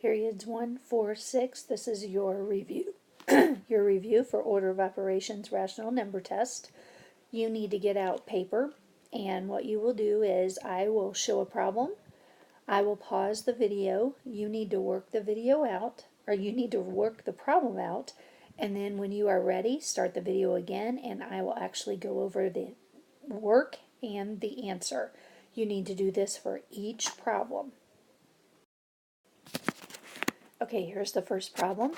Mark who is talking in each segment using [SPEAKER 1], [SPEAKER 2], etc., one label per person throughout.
[SPEAKER 1] Periods 1, 4, 6. This is your review. Your review for order of operations rational number test. You need to get out paper, and what you will do is I will show a problem. I will pause the video. You need to work the video out, or you need to work the problem out, and then when you are ready, start the video again, and I will actually go over the work and the answer. You need to do this for each problem. Okay, here's the first problem.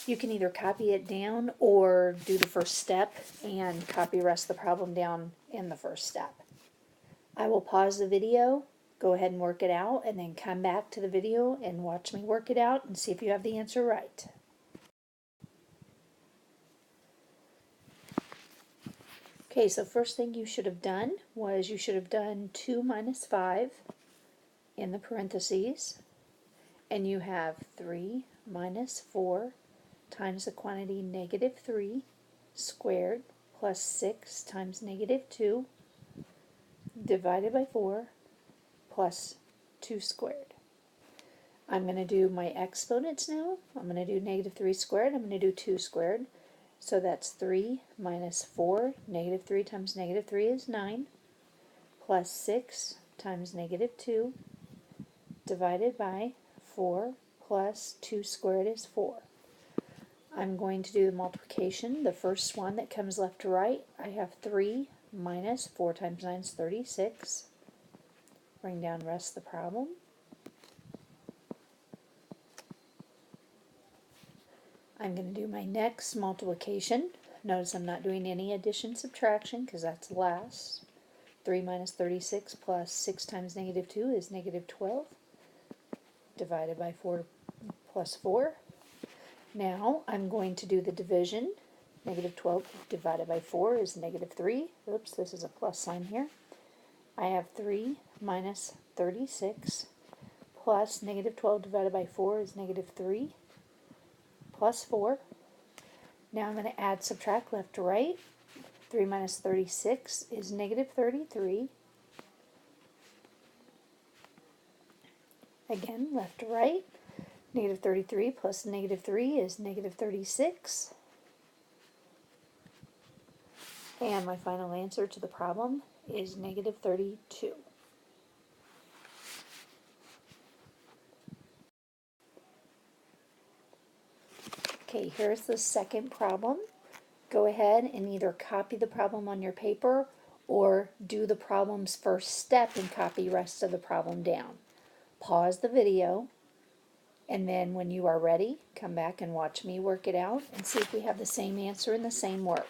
[SPEAKER 1] You can either copy it down or do the first step and copy the rest of the problem down in the first step. I will pause the video, go ahead and work it out, and then come back to the video and watch me work it out and see if you have the answer right. Okay, so first thing you should have done was you should have done 2 minus 5 in the parentheses, and you have 3 minus 4 times the quantity negative 3 squared plus 6 times negative 2 divided by 4 plus 2 squared. I'm going to do my exponents now. I'm going to do negative 3 squared. I'm going to do 2 squared. So that's 3 minus 4. Negative 3 times negative 3 is 9. Plus 6 times negative 2 divided by 4 plus 2 squared is 4. I'm going to do the multiplication. The first one that comes left to right, I have 3 minus 4 times 9 is 36. Bring down the rest of the problem. I'm going to do my next multiplication. Notice I'm not doing any addition subtraction because that's last. 3 minus 36 plus 6 times negative 2 is negative 12. Divided by 4 plus 4. Now I'm going to do the division. Negative 12 divided by 4 is negative 3. Oops, this is a plus sign here. I have 3 minus 36 plus negative 12 divided by 4 is negative 3 plus 4. Now I'm going to add, subtract left to right. 3 minus 36 is negative 33. Again, left to right. Negative 33 plus negative 3 is negative 36. And my final answer to the problem is negative 32. Okay, here's the second problem. Go ahead and either copy the problem on your paper or do the problem's first step and copy the rest of the problem down. Pause the video, and then when you are ready, come back and watch me work it out and see if we have the same answer and the same work.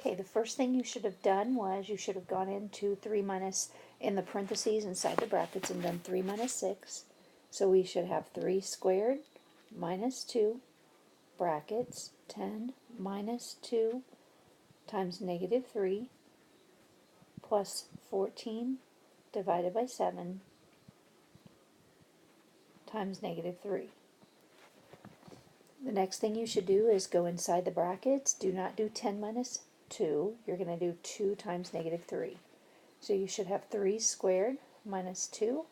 [SPEAKER 1] Okay, the first thing you should have done was you should have gone into 3 minus, in the parentheses inside the brackets, and done 3 minus 6. So we should have 3 squared minus 2 brackets 10 minus 2 times negative 3 plus 14 divided by 7 times negative 3. The next thing you should do is go inside the brackets. Do not do 10 minus 2. You're going to do 2 times negative 3. So you should have 3 squared minus 2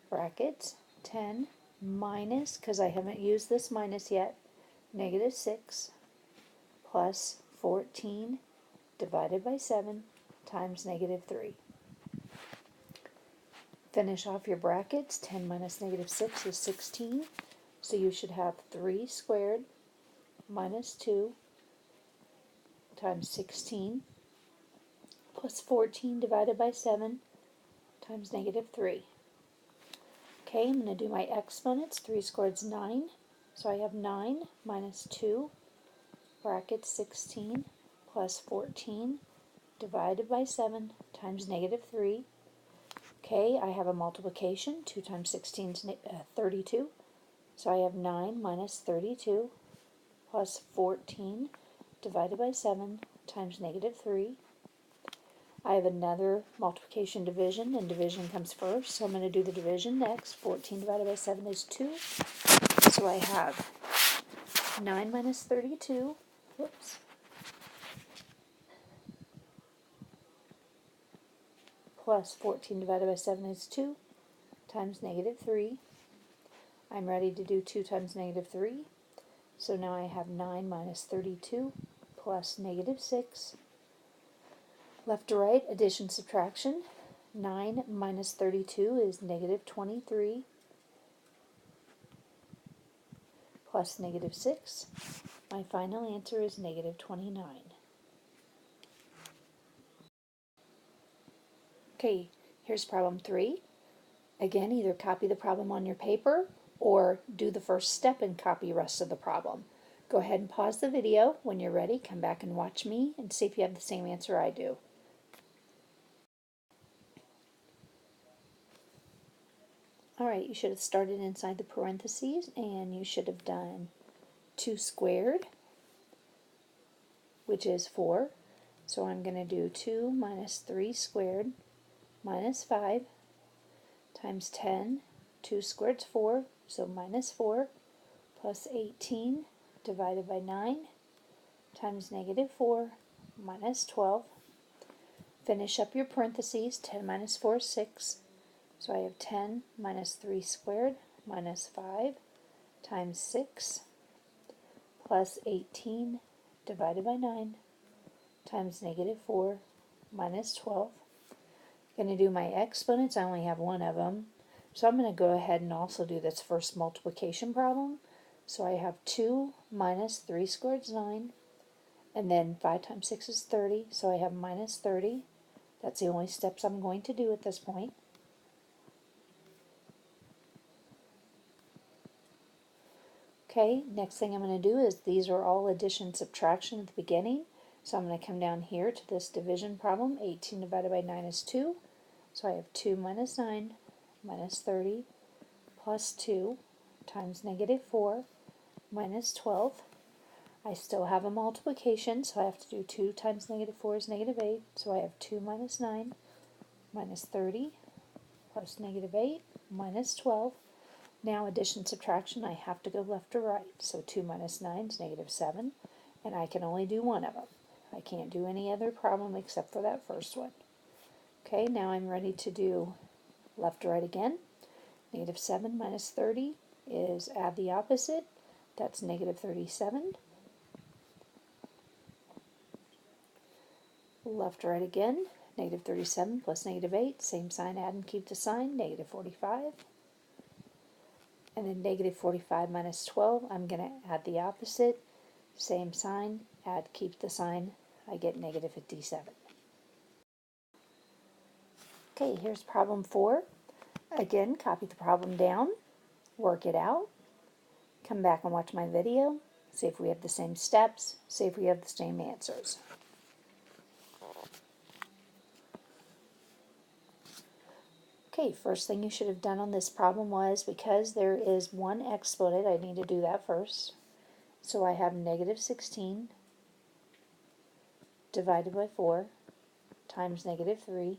[SPEAKER 1] brackets 10 minus, because I haven't used this minus yet, negative 6 plus 14 divided by 7 times negative 3. Finish off your brackets. 10 minus negative 6 is 16. So you should have 3 squared minus 2 times 16 plus 14 divided by 7 times negative 3. Okay, I'm going to do my exponents. 3 squared is 9. So I have 9 minus 2 brackets 16 plus 14 divided by 7 times negative 3. Okay, I have a multiplication. 2 times 16 is 32. So I have 9 minus 32 plus 14 divided by 7 times negative 3. I have another multiplication division, and division comes first, so I'm going to do the division next. 14 divided by 7 is 2. So I have 9 minus 32, whoops, plus 14 divided by 7 is 2 times negative 3. I'm ready to do 2 times negative 3. So now I have 9 minus 32 plus negative 6. Left to right, addition, subtraction. 9 minus 32 is negative 23 plus negative 6. My final answer is negative 29. Okay, here's problem 3. Again, either copy the problem on your paper or do the first step and copy the rest of the problem. Go ahead and pause the video. When you're ready, come back and watch me and see if you have the same answer I do. Alright, you should have started inside the parentheses and you should have done 2 squared, which is 4. So I'm going to do 2 minus 3 squared minus 5 times 10. 2 squared is 4, so minus 4 plus 18 divided by 9 times negative 4 minus 12. Finish up your parentheses. 10 minus 4 is 6. So I have 10 minus 3 squared minus 5 times 6 plus 18 divided by 9 times negative 4 minus 12. I'm going to do my exponents. I only have one of them. So I'm going to go ahead and also do this first multiplication problem. So I have 2 minus 3 squared is 9. And then 5 times 6 is 30. So I have minus 30. That's the only steps I'm going to do at this point. Okay, next thing I'm going to do is these are all addition subtraction at the beginning. So I'm going to come down here to this division problem. 18 divided by 9 is 2. So I have 2 minus 9 minus 30 plus 2 times negative 4 minus 12. I still have a multiplication, so I have to do 2 times negative 4 is negative 8. So I have 2 minus 9 minus 30 plus negative 8 minus 12. Now addition subtraction, I have to go left to right. So 2 minus 9 is negative 7, and I can only do one of them. I can't do any other problem except for that first one. Okay, now I'm ready to do left to right again. Negative 7 minus 30 is add the opposite. That's negative 37. Left to right again. Negative 37 plus negative 8. Same sign, add and keep the sign. Negative 45. And then negative 45 minus 12. I'm going to add the opposite. Same sign, add, keep the sign. I get negative 57. Okay, here's problem 4. Again, copy the problem down, work it out, come back and watch my video, see if we have the same steps, see if we have the same answers. Okay, first thing you should have done on this problem was, because there is one exponent, I need to do that first. So I have negative 16 divided by 4 times negative 3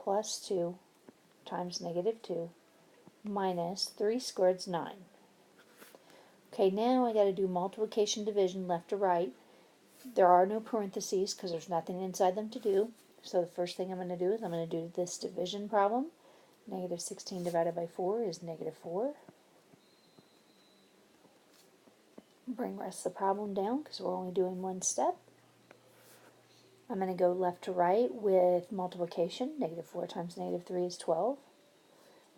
[SPEAKER 1] plus 2 times negative 2 minus 3 squared is 9. Okay, now I got to do multiplication division left to right. There are no parentheses because there's nothing inside them to do. So the first thing I'm going to do is I'm going to do this division problem. Negative 16 divided by 4 is negative 4. Bring the rest of the problem down because we're only doing one step. I'm going to go left to right with multiplication. Negative 4 times negative 3 is 12.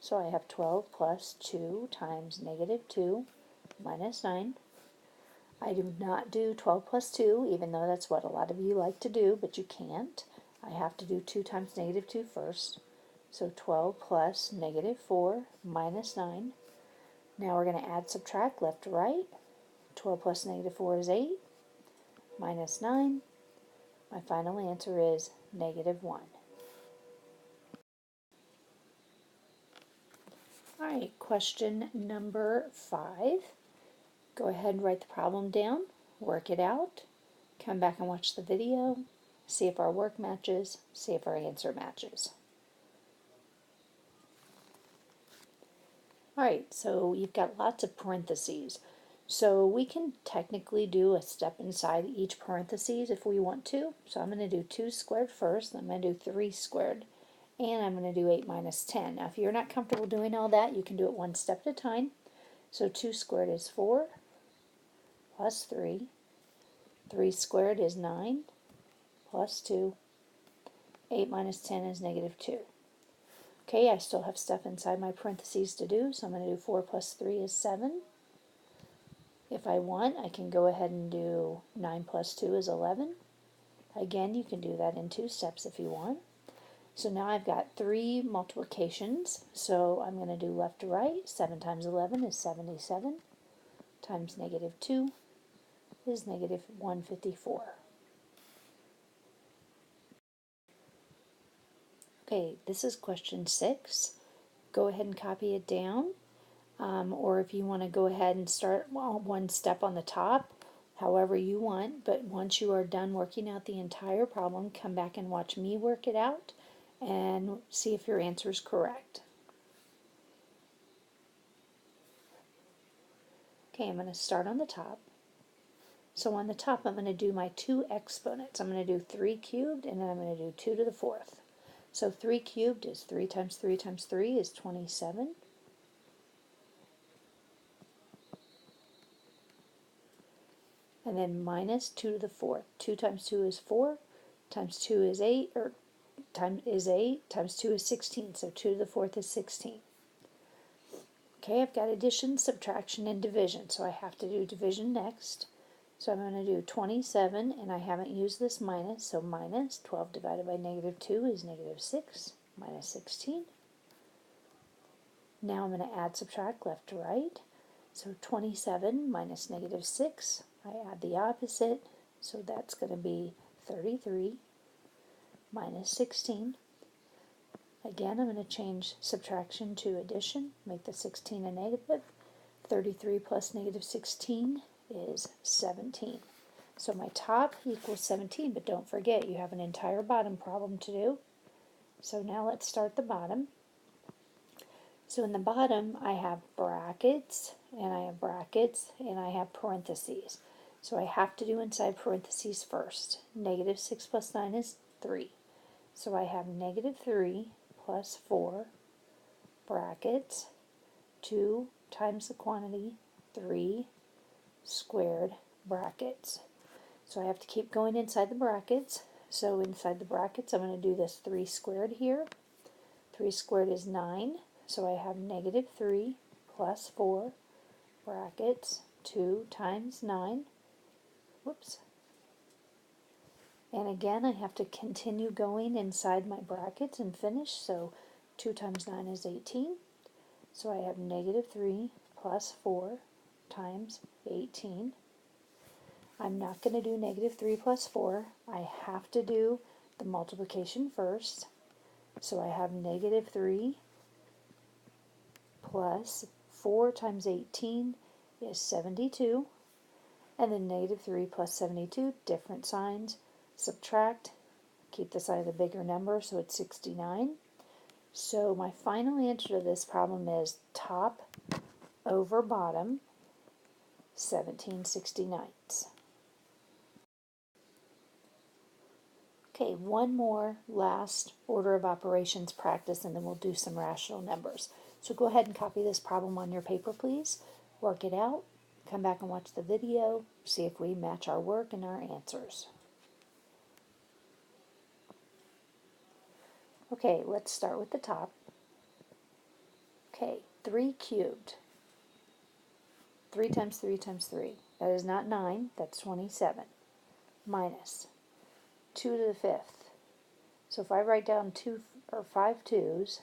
[SPEAKER 1] So I have 12 plus 2 times negative 2 minus 9. I do not do 12 plus 2, even though that's what a lot of you like to do, but you can't. I have to do 2 times negative 2 first. So 12 plus negative 4 minus 9. Now we're going to add, subtract, left to right. 12 plus negative 4 is 8, minus 9. My final answer is negative 1. Alright, question number 5. Go ahead and write the problem down, work it out, come back and watch the video, see if our work matches, see if our answer matches. Alright, so you've got lots of parentheses. So we can technically do a step inside each parentheses if we want to. So I'm going to do 2 squared first, then I'm going to do 3 squared. and I'm going to do 8 minus 10. Now if you're not comfortable doing all that, you can do it one step at a time. So 2 squared is 4 plus 3. 3 squared is 9 plus 2. 8 minus 10 is negative 2. Okay, I still have stuff inside my parentheses to do, so I'm going to do 4 plus 3 is 7. If I want, I can go ahead and do 9 plus 2 is 11. Again, you can do that in 2 steps if you want. So now I've got 3 multiplications, so I'm going to do left to right. 7 times 11 is 77, times negative 2 is negative 154. Okay, this is question 6. Go ahead and copy it down, or if you want to go ahead and start one step on the top, however you want, but once you are done working out the entire problem, come back and watch me work it out and see if your answer is correct. Okay, I'm going to start on the top. So on the top, I'm going to do my 2 exponents. I'm going to do 3 cubed, and then I'm going to do 2 to the 4th. So 3 cubed is 3 times 3 times 3 is 27. And then minus 2 to the 4th. 2 times 2 is 4, times 2 is 8, or times 8, times 2 is 16. So 2 to the 4th is 16. Okay, I've got addition, subtraction, and division. So I have to do division next. So I'm going to do 27, and I haven't used this minus, so minus 12 divided by negative 2 is negative 6, minus 16. Now I'm going to add, subtract, left to right. So 27 minus negative 6, I add the opposite, so that's going to be 33 minus 16. Again, I'm going to change subtraction to addition, make the 16 a negative. 33 plus negative 16 is 17. So my top equals 17, but don't forget you have an entire bottom problem to do. So now let's start the bottom. So in the bottom I have brackets, and I have brackets, and I have parentheses. So I have to do inside parentheses first. Negative 6 plus 9 is 3. So I have negative 3 plus 4 brackets, 2 times the quantity, 3 squared brackets. So I have to keep going inside the brackets. So inside the brackets I'm going to do this 3 squared here. 3 squared is 9. So I have negative 3 plus 4 brackets, 2 times 9. Whoops. And again I have to continue going inside my brackets and finish. So 2 times 9 is 18. So I have negative 3 plus 4 times 18. I'm not going to do negative 3 plus 4. I have to do the multiplication first. So I have negative 3 plus 4 times 18 is 72. And then negative 3 plus 72, different signs. Subtract, keep the sign of the bigger number, so it's 69. So my final answer to this problem is top over bottom, 17/69. Okay, one more last order of operations practice, and then we'll do some rational numbers. So go ahead and copy this problem on your paper, please. Work it out. Come back and watch the video. See if we match our work and our answers. Okay, let's start with the top. Okay, 3 cubed. 3 times 3 times 3. That is not 9, that's 27. Minus 2 to the 5th. So if I write down 2 or 5 2's,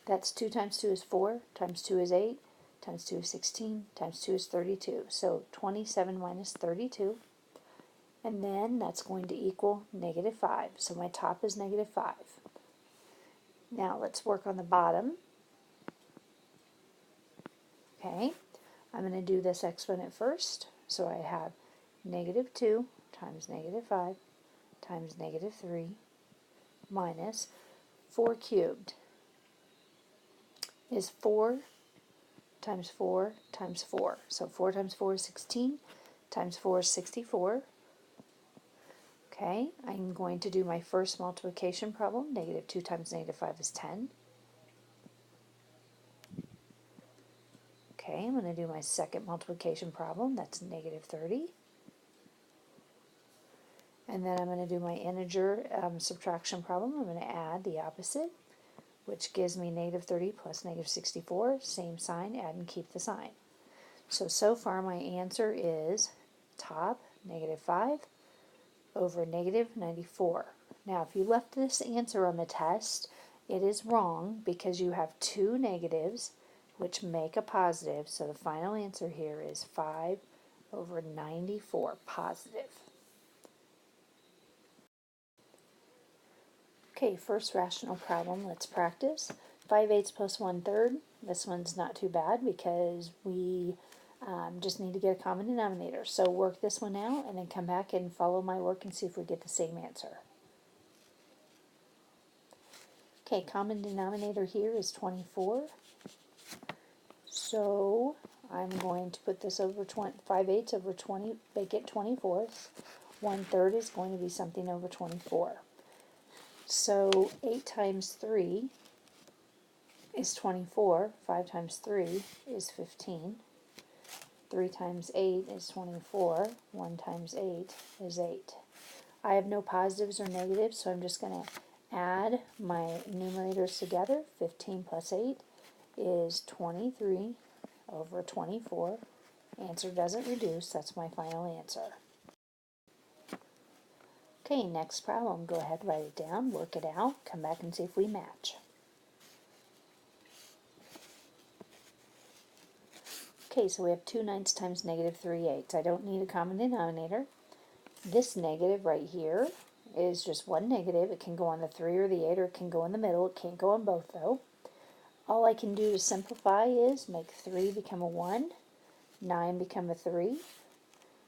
[SPEAKER 1] that's 2 times 2 is 4, times 2 is 8, times 2 is 16, times 2 is 32. So 27 minus 32. And then that's going to equal negative 5. So my top is negative 5. Now let's work on the bottom. Okay, I'm going to do this exponent first. So I have negative 2 times negative 5 times negative 3 minus 4 cubed is 4 times 4 times 4. So 4 times 4 is 16, times 4 is 64. Okay, I'm going to do my first multiplication problem. Negative 2 times negative 5 is 10. Okay, I'm going to do my second multiplication problem. That's negative 30. And then I'm going to do my integer subtraction problem. I'm going to add the opposite, which gives me negative 30 plus negative 64. Same sign, add and keep the sign. So far my answer is top negative 5 over negative 94. Now, if you left this answer on the test, it is wrong because you have two negatives which make a positive. So the final answer here is 5 over 94, positive. Okay, first rational problem, let's practice. 5/8 plus 1/3. This one's not too bad because we just need to get a common denominator. So work this one out and then come back and follow my work and see if we get the same answer. Okay, common denominator here is 24. So I'm going to put this over 5/8 over 20, make it 24ths. 1/3 is going to be something over 24. So 8 times 3 is 24. 5 times 3 is 15. 3 times 8 is 24. 1 times 8 is 8. I have no positives or negatives, so I'm just going to add my numerators together. 15 plus 8 is 23 over 24. Answer doesn't reduce. That's my final answer. Okay, next problem. Go ahead, write it down, work it out, come back and see if we match. Okay, so we have 2 9s times negative 3 8s. I don't need a common denominator. This negative right here is just one negative. It can go on the 3 or the 8, or it can go in the middle. It can't go on both, though. All I can do to simplify is make 3 become a 1, 9 become a 3,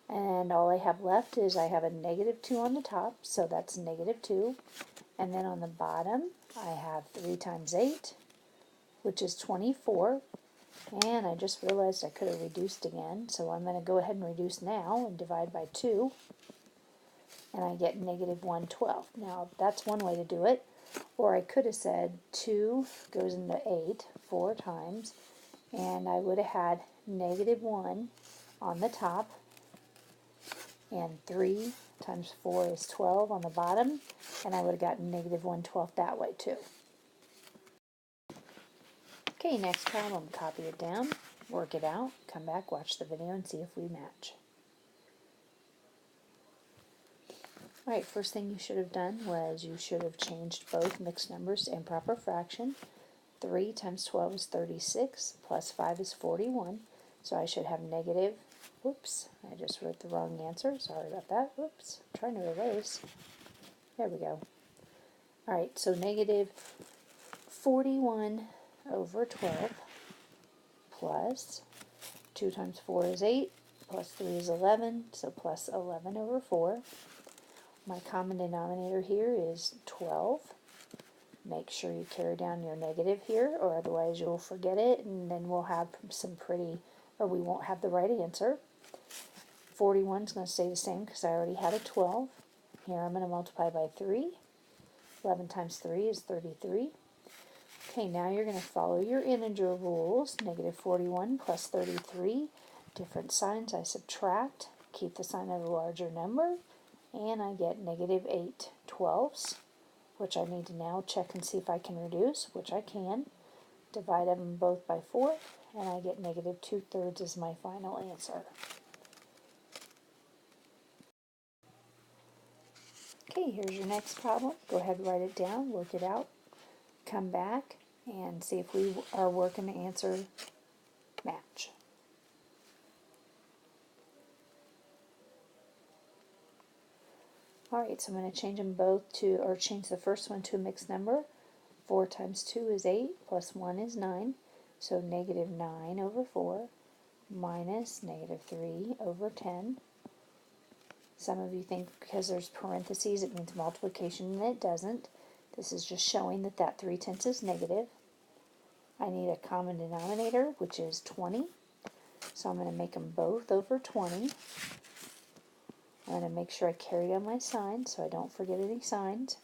[SPEAKER 1] and all I have left is I have a negative 2 on the top, so that's negative 2. And then on the bottom, I have 3 times 8, which is 24. And I just realized I could have reduced again, so I'm going to go ahead and reduce now and divide by 2. And I get negative 1/12. Now, that's one way to do it. Or I could have said 2 goes into 8 4 times, and I would have had negative 1 on the top, and 3 times 4 is 12 on the bottom, and I would have gotten negative 1/12 that way too. Okay, next problem, copy it down, work it out, come back, watch the video, and see if we match. Alright, first thing you should have done was you should have changed both mixed numbers to improper fraction. 3 times 12 is 36, plus 5 is 41, so I should have negative, whoops, I just wrote the wrong answer, sorry about that, whoops, I'm trying to erase, there we go. Alright, so negative 41 over 12 plus 2 times 4 is 8, plus 3 is 11, so plus 11 over 4. My common denominator here is 12. Make sure you carry down your negative here, or otherwise you'll forget it, and then we'll have we won't have the right answer. 41 is going to stay the same because I already had a 12. Here I'm going to multiply by 3. 11 times 3 is 33. Okay, now you're going to follow your integer rules. Negative 41 plus 33. Different signs, I subtract. Keep the sign of the larger number. And I get negative 8/12, which I need to now check and see if I can reduce, which I can. Divide them both by 4, and I get negative 2/3 as my final answer. Okay, here's your next problem. Go ahead and write it down, work it out, come back, and see if we are working the answer match. Alright, so I'm going to change them both to, or change the first one to a mixed number. 4 times 2 is 8, plus 1 is 9, so negative 9 over 4 minus negative 3 over 10. Some of you think because there's parentheses it means multiplication, and it doesn't. This is just showing that that 3/10 is negative. I need a common denominator, which is 20, so I'm going to make them both over 20. I'm going to make sure I carry on my sign so I don't forget any signs.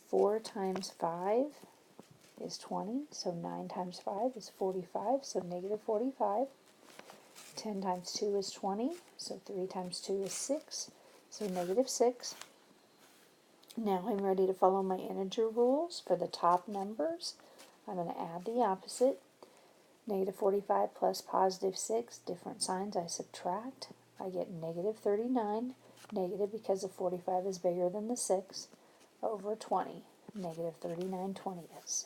[SPEAKER 1] 4 times 5 is 20, so 9 times 5 is 45, so negative 45. 10 times 2 is 20, so 3 times 2 is 6, so negative 6. Now I'm ready to follow my integer rules for the top numbers. I'm going to add the opposite. Negative 45 plus positive 6, different signs, I subtract. I get negative 39, negative because the 45 is bigger than the 6, over 20, negative 39/20ths.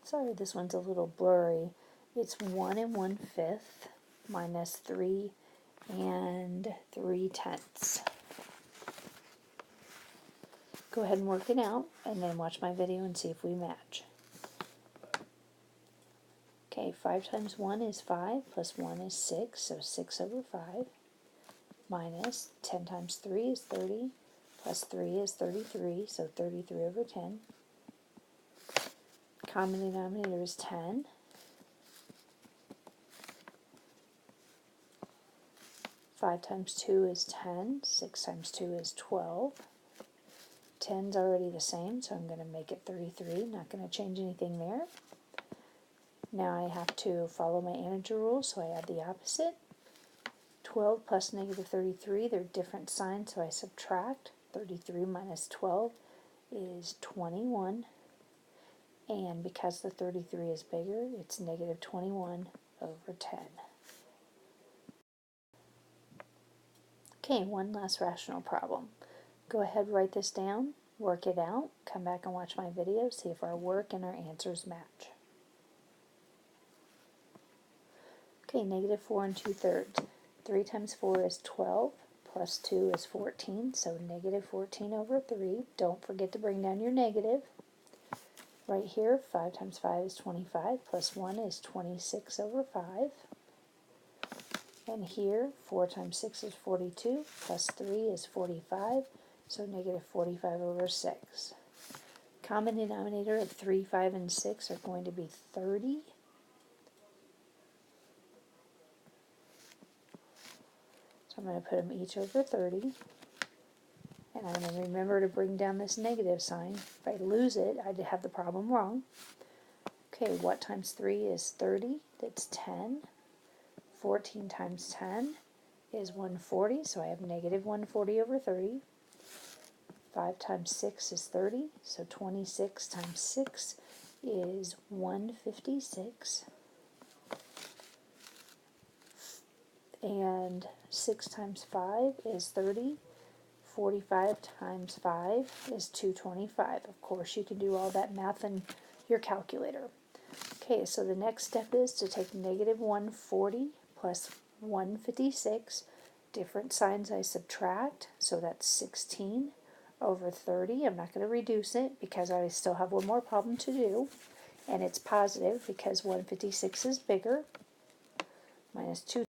[SPEAKER 1] Sorry, this one's a little blurry. It's 1 1/5 minus 3 3/10. Go ahead and work it out, and then watch my video and see if we match. Okay, 5 times 1 is 5, plus 1 is 6, so 6 over 5, minus 10 times 3 is 30, plus 3 is 33, so 33 over 10. Common denominator is 10. Five times 2 is 10, 6 times 2 is 12. 10's already the same, so I'm going to make it 33, not going to change anything there. Now I have to follow my integer rule, so I add the opposite. 12 plus negative 33, they're different signs, so I subtract. 33 minus 12 is 21. And because the 33 is bigger, it's negative 21 over 10. Okay, one last rational problem. Go ahead, write this down, work it out, come back and watch my video, see if our work and our answers match. Okay, negative 4 2/3. 3 times 4 is 12, plus 2 is 14, so negative 14 over 3. Don't forget to bring down your negative. Right here, 5 times 5 is 25, plus 1 is 26 over 5. And here, 4 times 6 is 42, plus 3 is 45, so negative 45 over 6. Common denominator of 3, 5, and 6 are going to be 30. I'm going to put them each over 30, and I'm going to remember to bring down this negative sign. If I lose it, I'd have the problem wrong. Okay, what times 3 is 30? That's 10. 14 times 10 is 140, so I have negative 140 over 30. 5 times 6 is 30, so 26 times 6 is 156. And 6 times 5 is 30. 45 times 5 is 225. Of course, you can do all that math in your calculator. Okay, so the next step is to take negative 140 plus 156. Different signs I subtract, so that's 16 over 30. I'm not going to reduce it because I still have one more problem to do. And it's positive because 156 is bigger. Minus 2